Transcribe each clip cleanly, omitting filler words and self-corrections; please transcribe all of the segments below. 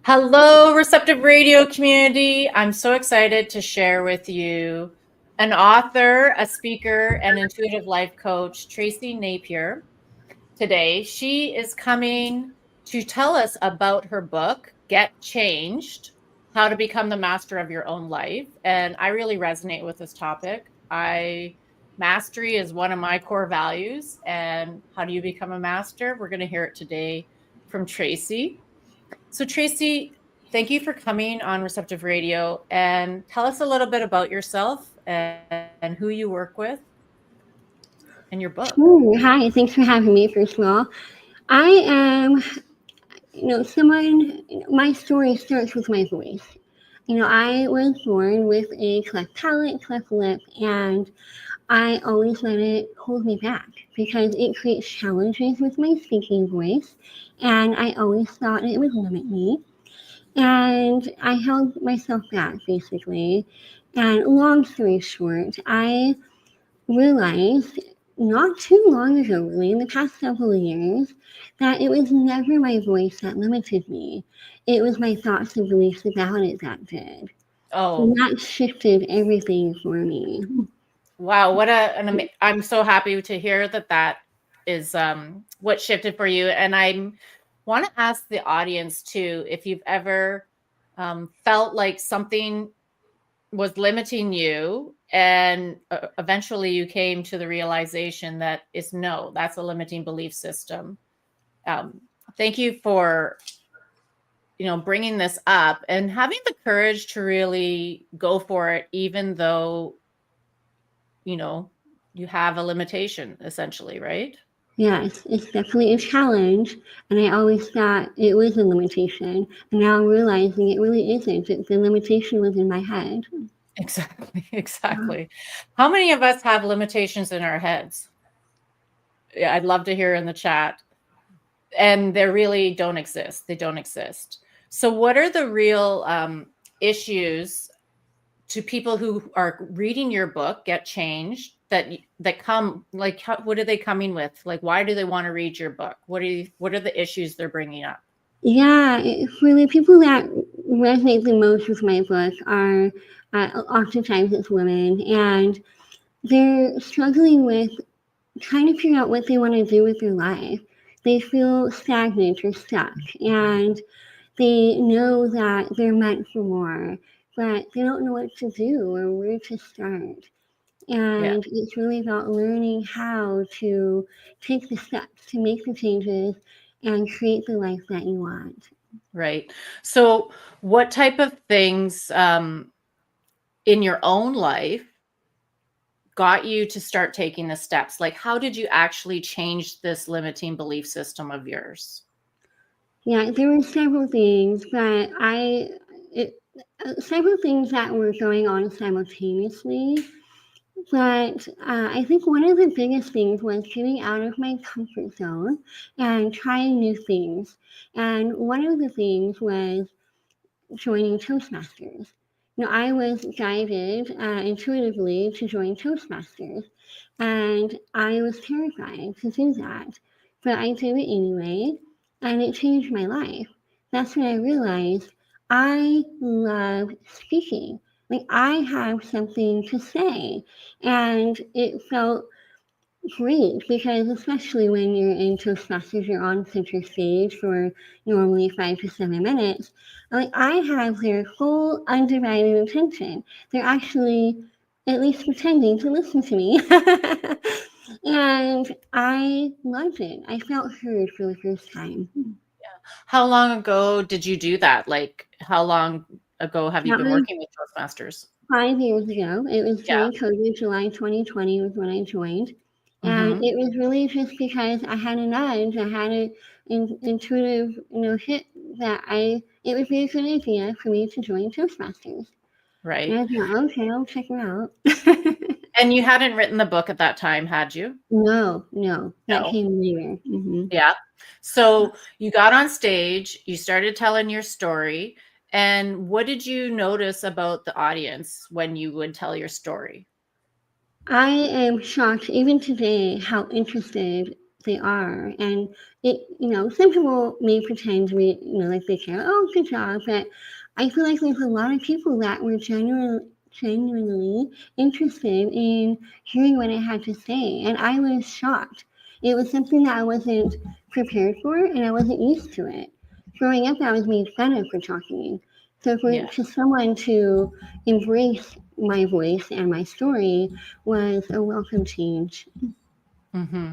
Hello, Receptive Radio community. I'm so excited to share with you an author, a speaker, and intuitive life coach, Tracey Napier. Today, she is coming to tell us about her book, Get Changed, How to Become the Master of Your Own Life. And I really resonate with this topic. Mastery is one of my core values. And how do you become a master? We're going to hear it today from Tracey. So Tracey, thank you for coming on Receptive Radio, and tell us a little bit about yourself and who you work with and your book. Hi, thanks for having me, first of all. I am, my story starts with my voice. I was born with a cleft palate, cleft lip, and I always let it hold me back because it creates challenges with my speaking voice, and I always thought it would limit me. And I held myself back, basically. And long story short, I realized not too long ago, really, in the past several years, that it was never my voice that limited me. It was my thoughts and beliefs about it that did. Oh, And that shifted everything for me. Wow, I'm so happy to hear that is what shifted for you. And I want to ask the audience too, if you've ever felt like something was limiting you and eventually you came to the realization that that's a limiting belief system. Thank you for bringing this up and having the courage to really go for it, even though you have a limitation, essentially, right? Yes, it's definitely a challenge, and I always thought it was a limitation, and now I'm realizing it really isn't. The limitation was in my head. Exactly. How many of us have limitations in our heads? Yeah, I'd love to hear in the chat. And they really don't exist. They don't exist. So what are the real issues to people who are reading your book, Get Changed, that come, like, what are they coming with? Like, why do they want to read your book? What are the issues they're bringing up? Yeah, for the people that resonate the most with my book are oftentimes it's women, and they're struggling with trying to figure out what they want to do with their life. They feel stagnant or stuck, and they know that they're meant for more, but they don't know what to do or where to start. And it's really about learning how to take the steps to make the changes and create the life that you want. Right. So what type of things in your own life got you to start taking the steps? Like, how did you actually change this limiting belief system of yours? Yeah, there were several things, but several things that were going on simultaneously. But I think one of the biggest things was getting out of my comfort zone and trying new things. And one of the things was joining Toastmasters. I was guided intuitively to join Toastmasters, and I was terrified to do that. But I did it anyway, and it changed my life. That's when I realized I love speaking. Like, I have something to say, and it felt great because especially when you're in Toastmasters, you're on center stage for normally 5 to 7 minutes. Like, I have their full undivided attention. They're actually at least pretending to listen to me. And I loved it. I felt heard for the first time. Yeah. How long ago did you do that? Like, how long ago have you been working with Toastmasters? 5 years ago. It was during COVID, July 2020 was when I joined. And it was really just because I had a nudge, I had an intuitive, hit that it would be a good idea for me to join Toastmasters. Right. And I thought, okay, I'll check it out. And you hadn't written the book at that time, had you? No, that came later. Mm-hmm. Yeah. So you got on stage, you started telling your story. And what did you notice about the audience when you would tell your story? I am shocked even today how interested they are. And some people may pretend to be, like they care, oh, good job. But I feel like there's a lot of people that were genuinely interested in hearing what I had to say. And I was shocked. It was something that I wasn't prepared for, and I wasn't used to it. Growing up, I was made fun of for talking. So for someone to embrace my voice and my story was a welcome change. Mm-hmm.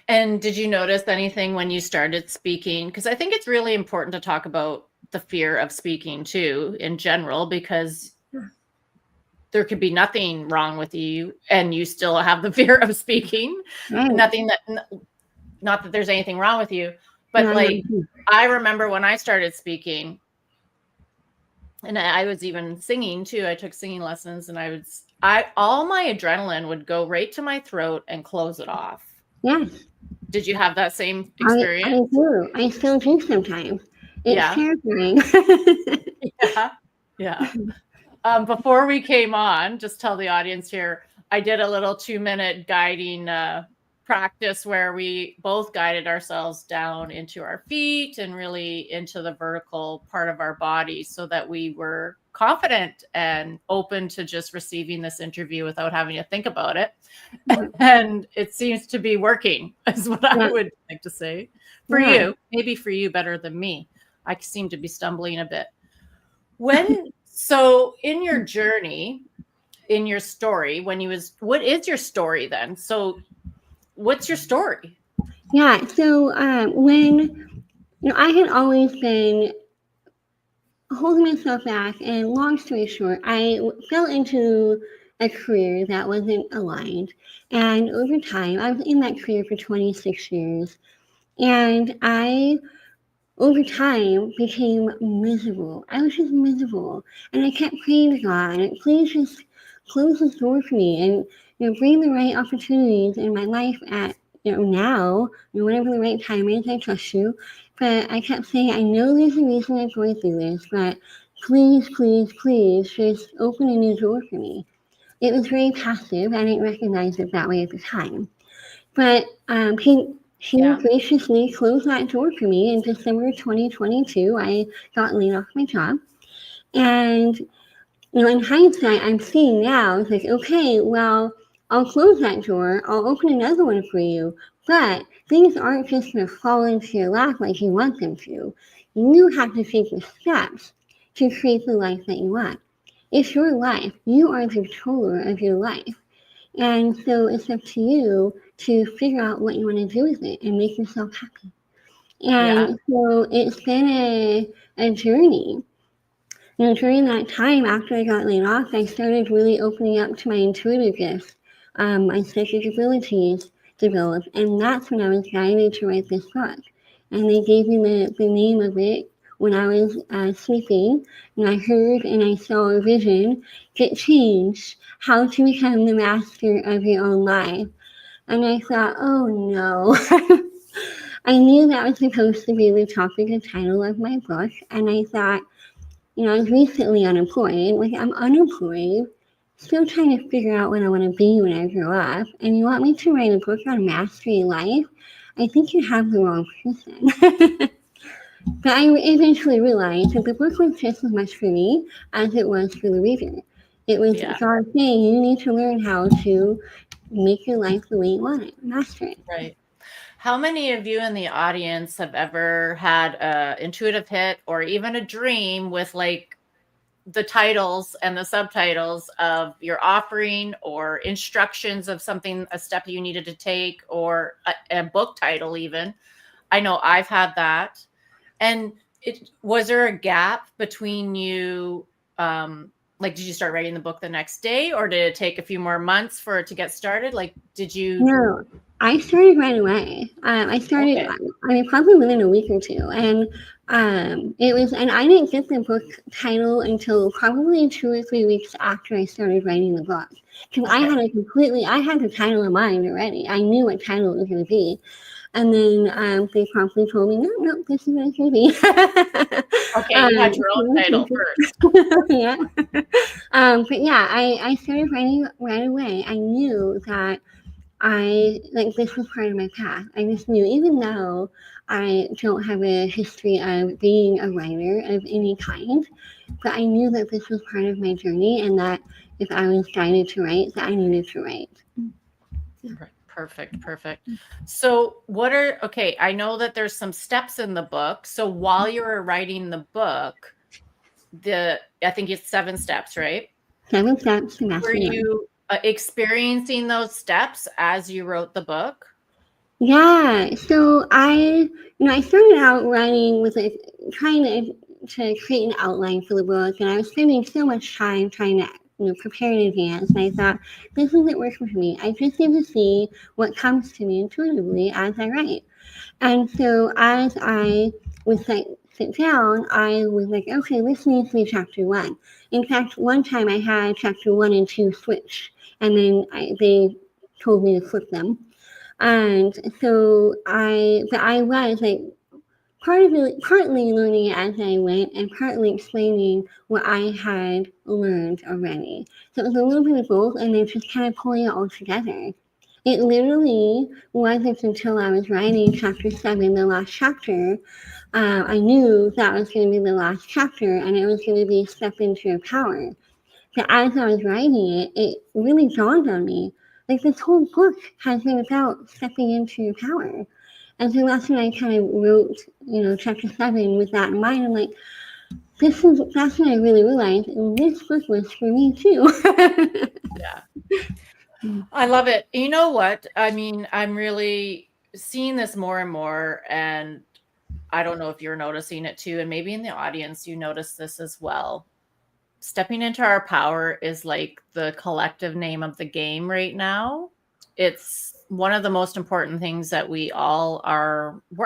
And did you notice anything when you started speaking? Because I think it's really important to talk about the fear of speaking too, in general, because there could be nothing wrong with you and you still have the fear of speaking. Right. Not that there's anything wrong with you, but I remember when I started speaking, and I was even singing too. I took singing lessons, and all my adrenaline would go right to my throat and close it off. Yes. Did you have that same experience? I do. I still do sometimes. It's terrifying. Yeah. Before we came on, just tell the audience here, I did a little 2-minute guiding practice where we both guided ourselves down into our feet and really into the vertical part of our body so that we were confident and open to just receiving this interview without having to think about it. And it seems to be working, is what I would like to say. For you, maybe for you better than me. I seem to be stumbling a bit. So in your journey, in your story, what is your story then? So what's your story? Yeah. So when, I had always been holding myself back, and long story short, I fell into a career that wasn't aligned. And over time, I was in that career for 26 years. And I, over time, became miserable. I was just miserable. And I kept praying to God, please just close this door for me and bring the right opportunities in my life at now, whatever the right time is. I trust you. But I kept saying, I know there's a reason I'm going through this, but please, please, please just open a new door for me. It was very passive. I didn't recognize it that way at the time. But she graciously closed that door for me in December 2022. I got laid off my job. And, in hindsight, I'm seeing now, it's like, okay, well, I'll close that door. I'll open another one for you. But things aren't just going to fall into your lap like you want them to. You have to take the steps to create the life that you want. It's your life. You are the controller of your life. And so it's up to you to figure out what you want to do with it and make yourself happy. And so it's been a journey. During that time after I got laid off, I started really opening up to my intuitive gifts. My psychic abilities developed, and that's when I was guided to write this book. And they gave me the name of it when I was sleeping, and I heard and I saw a vision, Get Changed, How to Become the Master of Your Own Life. And I thought, oh no. I knew that was supposed to be the topic and title of my book, and I thought, I was recently unemployed. Like, I'm unemployed, still trying to figure out what I want to be when I grow up, and you want me to write a book on mastering life? I think you have the wrong person. But I eventually realized that the book was just as much for me as it was for the reader. It was God saying, you need to learn how to make your life the way you want it, master it. Right. How many of you in the audience have ever had an intuitive hit or even a dream with like the titles and the subtitles of your offering or instructions of something, a step you needed to take, or a book title even? I know I've had that. And was there a gap between you? Did you start writing the book the next day, or did it take a few more months for it to get started? Like, did you? No, I started right away. I started, probably within a week or two. And it was, and I didn't get the book title until probably 2 or 3 weeks after I started writing the book. Because I had the title in mind already. I knew what title it was going to be. And then they promptly told me, no, this is what it's going to be. Okay, you had your own title first. Yeah. But yeah, I started writing right away. I knew that this was part of my path. I just knew, even though I don't have a history of being a writer of any kind, but I knew that this was part of my journey, and that if I was guided to write, that I needed to write. Right. Perfect. So I know that there's some steps in the book. So while you were writing the book, I think it's 7 steps, right? 7 steps to Were you experiencing those steps as you wrote the book? Yeah. So I started out writing with trying to create an outline for the book, and I was spending so much time trying to prepare in advance. And I thought, this isn't working for me. I just need to see what comes to me intuitively as I write. And so as I would sit down, I was like, okay, this needs to be chapter 1. In fact, one time I had chapter 1 and 2 switch, and then they told me to flip them. And so I was like partly learning it as I went, and partly explaining what I had learned already. So it was a little bit of both, and then just kind of pulling it all together. It literally wasn't until I was writing chapter 7, the last chapter, I knew that was going to be the last chapter, and it was going to be Step Into Your Power. But as I was writing it, it really dawned on me, like, this whole book has been about stepping into your power. And so that's when I kind of wrote, chapter 7 with that in mind. I'm like, that's when I really realized this book was for me too. Yeah. I love it. You know what? I mean, I'm really seeing this more and more, and I don't know if you're noticing it too, and maybe in the audience you notice this as well. Stepping into our power is like the collective name of the game right now. It's one of the most important things that we're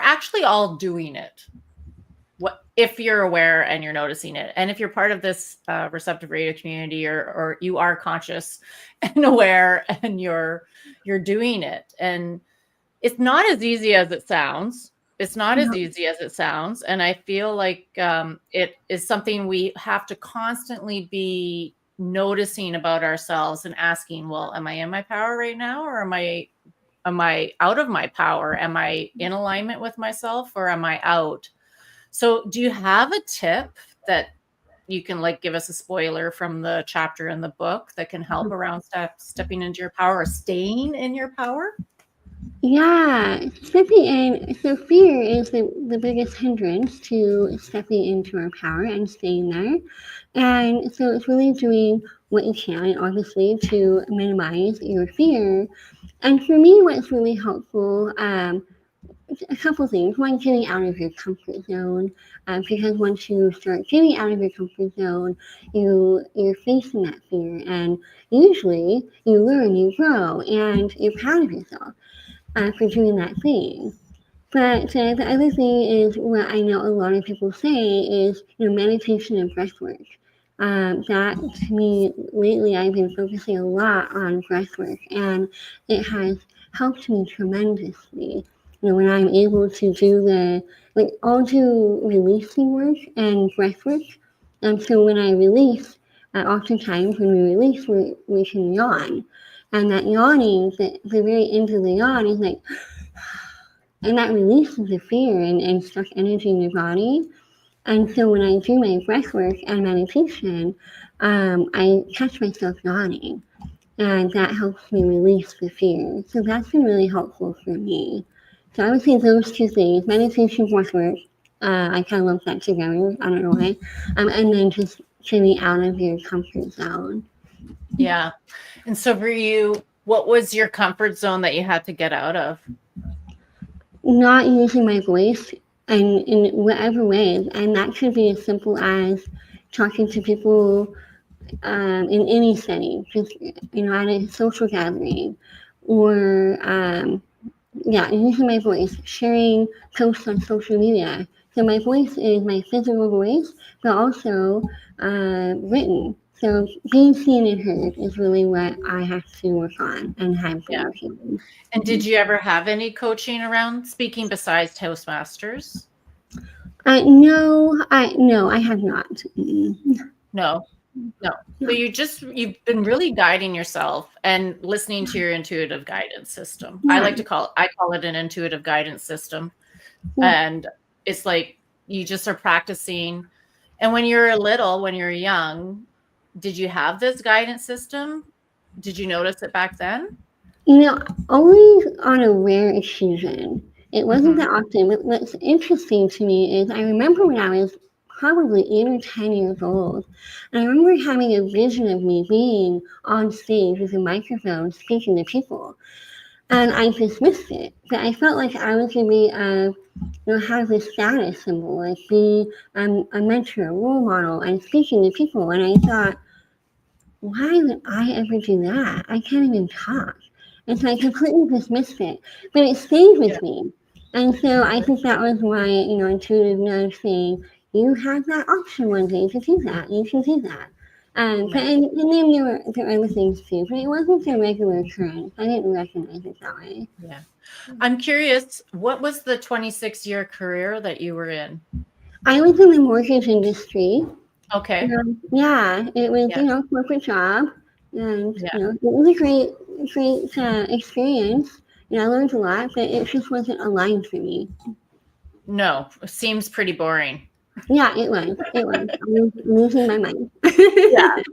actually all doing it. If you're aware and you're noticing it, and if you're part of this Receptive Radio community, or you are conscious and aware, and you're doing it, and it's not as easy as it sounds. And I feel like it is something we have to constantly be noticing about ourselves and asking, well, am I in my power right now, or am I out of my power? Am I in alignment with myself, or am I out? So do you have a tip that you can give us a spoiler from the chapter in the book that can help around stepping into your power, or staying in your power? Yeah, stepping in. So fear is the biggest hindrance to stepping into our power and staying there. And so it's really doing what you can, obviously, to minimize your fear. And for me, what's really helpful, a couple things. One, getting out of your comfort zone, because once you start getting out of your comfort zone, you're facing that fear, and usually you learn, you grow, and you're proud of yourself for doing that thing. But the other thing is what I know a lot of people say is meditation and breath work. That, to me, lately I've been focusing a lot on breath work, and it has helped me tremendously. When I'm able to do I'll do releasing work and breath work. And so when I release, oftentimes when we release, we can yawn. And that yawning, the very end of the yawn is like, and that releases the fear and stuck energy in your body. And so when I do my breath work and meditation, I catch myself yawning, and that helps me release the fear. So that's been really helpful for me. So I would say those 2 things: meditation, breath work. I kind of lump that together. I don't know why. And then just getting out of your comfort zone. Yeah. And so for you, what was your comfort zone that you had to get out of? Not using my voice in whatever ways. And that could be as simple as talking to people in any setting, just, at a social gathering, or, using my voice, sharing posts on social media. So my voice is my physical voice, but also written. So being seen and heard is really what I have to work on and have been working on. And did you ever have any coaching around speaking besides Toastmasters? No, I have not. No. No. So you've been really guiding yourself and listening to your intuitive guidance system. Yeah. I call it an intuitive guidance system. Yeah. And it's like you just are practicing. And when you're young, did you have this guidance system? Did you notice it back then? Always on a rare occasion. It wasn't that often. But what's interesting to me is I remember when I was probably 8 or 10 years old, and I remember having a vision of me being on stage with a microphone speaking to people. And I dismissed it. But I felt like I was going to be, have this status symbol, like be a mentor, a role model, and speaking to people. And I thought, why would I ever do that? I can't even talk. And so I completely dismissed it. But it stayed with me. And so I think that was why, intuitive nudge saying, you have that option one day to do that. You can do that. And then there were other things too, but it wasn't a regular occurrence. I didn't recognize it that way. Yeah. I'm curious, what was the 26-year career that you were in? I was in the mortgage industry. Okay. Yeah, it was, corporate job. And, it was a great experience. I learned a lot, but it just wasn't aligned for me. No, it seems pretty boring. Yeah, it was. I was losing my mind. Yeah.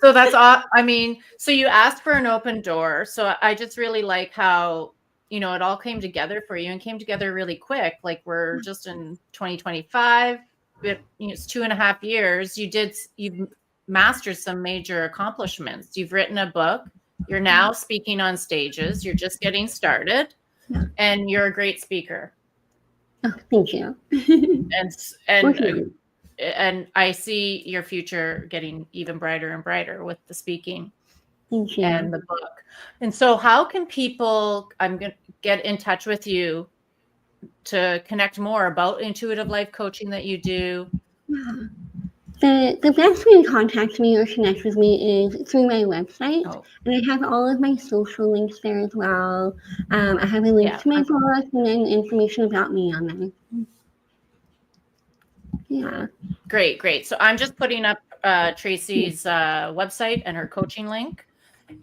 So that's all. I mean, so you asked for an open door. So I just really like how, it all came together for you and came together really quick. Like we're just in 2025. It's 2.5 years. You've mastered some major accomplishments. You've written a book. You're now speaking on stages. You're just getting started, and you're a great speaker. Oh, thank you. And I see your future getting even brighter and brighter with the speaking and the book. And so how can people, I'm going to get in touch with you to connect more about intuitive life coaching that you do? The best way to contact me or connect with me is through my website. And I have all of my social links there as well. I have a link to my book and then information about me on there. Yeah. Great. So I'm just putting up Tracey's website and her coaching link,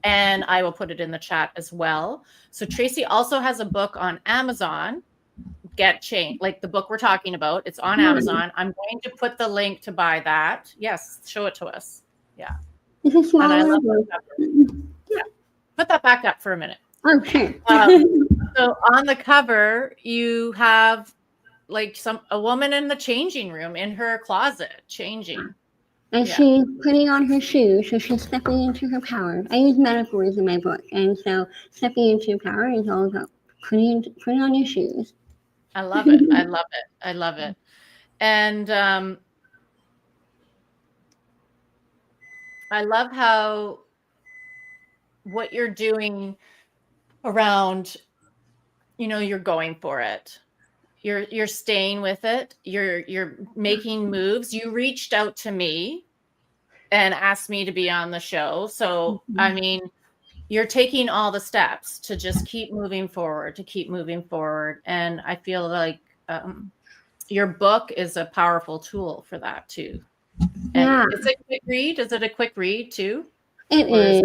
and I will put it in the chat as well. So Tracey also has a book on Amazon, Get Changed, like the book we're talking about. It's on Amazon. I'm going to put the link to buy that. Yes, show it to us. Yeah. It's a small book. Yeah. Put that back up for a minute. Okay. So on the cover, you have like a woman in the changing room in her closet changing. And she's putting on her shoes, so she's stepping into her power. I use metaphors in my book, and so stepping into your power is all about putting on your shoes. I love it. I love it. And I love how what you're doing around, you're going for it. You're staying with it. You're making moves. You reached out to me and asked me to be on the show. So, I mean, you're taking all the steps to just keep moving forward, And I feel like your book is a powerful tool for that too. And is it a quick read? Is it a quick read too? It is.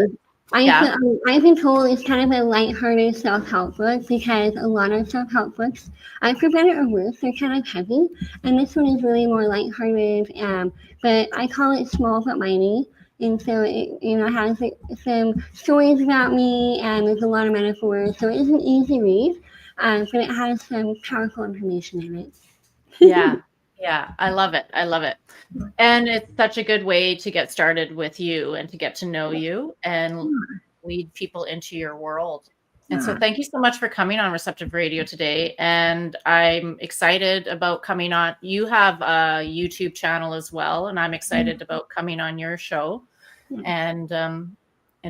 I've been told it's kind of a lighthearted self-help book because a lot of self-help books, for better or worse, they're kind of heavy. And this one is really more lighthearted. But I call it small but mighty. And so it has some stories about me, and there's a lot of metaphors. So it is an easy read, but it has some powerful information in it. Yeah, I love it. And it's such a good way to get started with you and to get to know you and lead people into your world. And so thank you so much for coming on Receptive Radio today. And I'm excited about coming on. You have a YouTube channel as well, and I'm excited about coming on your show and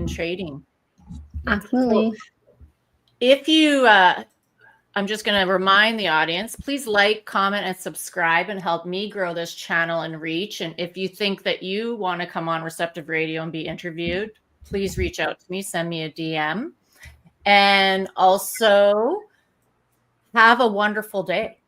trading. Absolutely. So if you I'm just going to remind the audience, please like, comment, and subscribe and help me grow this channel and reach. And if you think that you want to come on Receptive Radio and be interviewed, please reach out to me, send me a DM. And also have a wonderful day.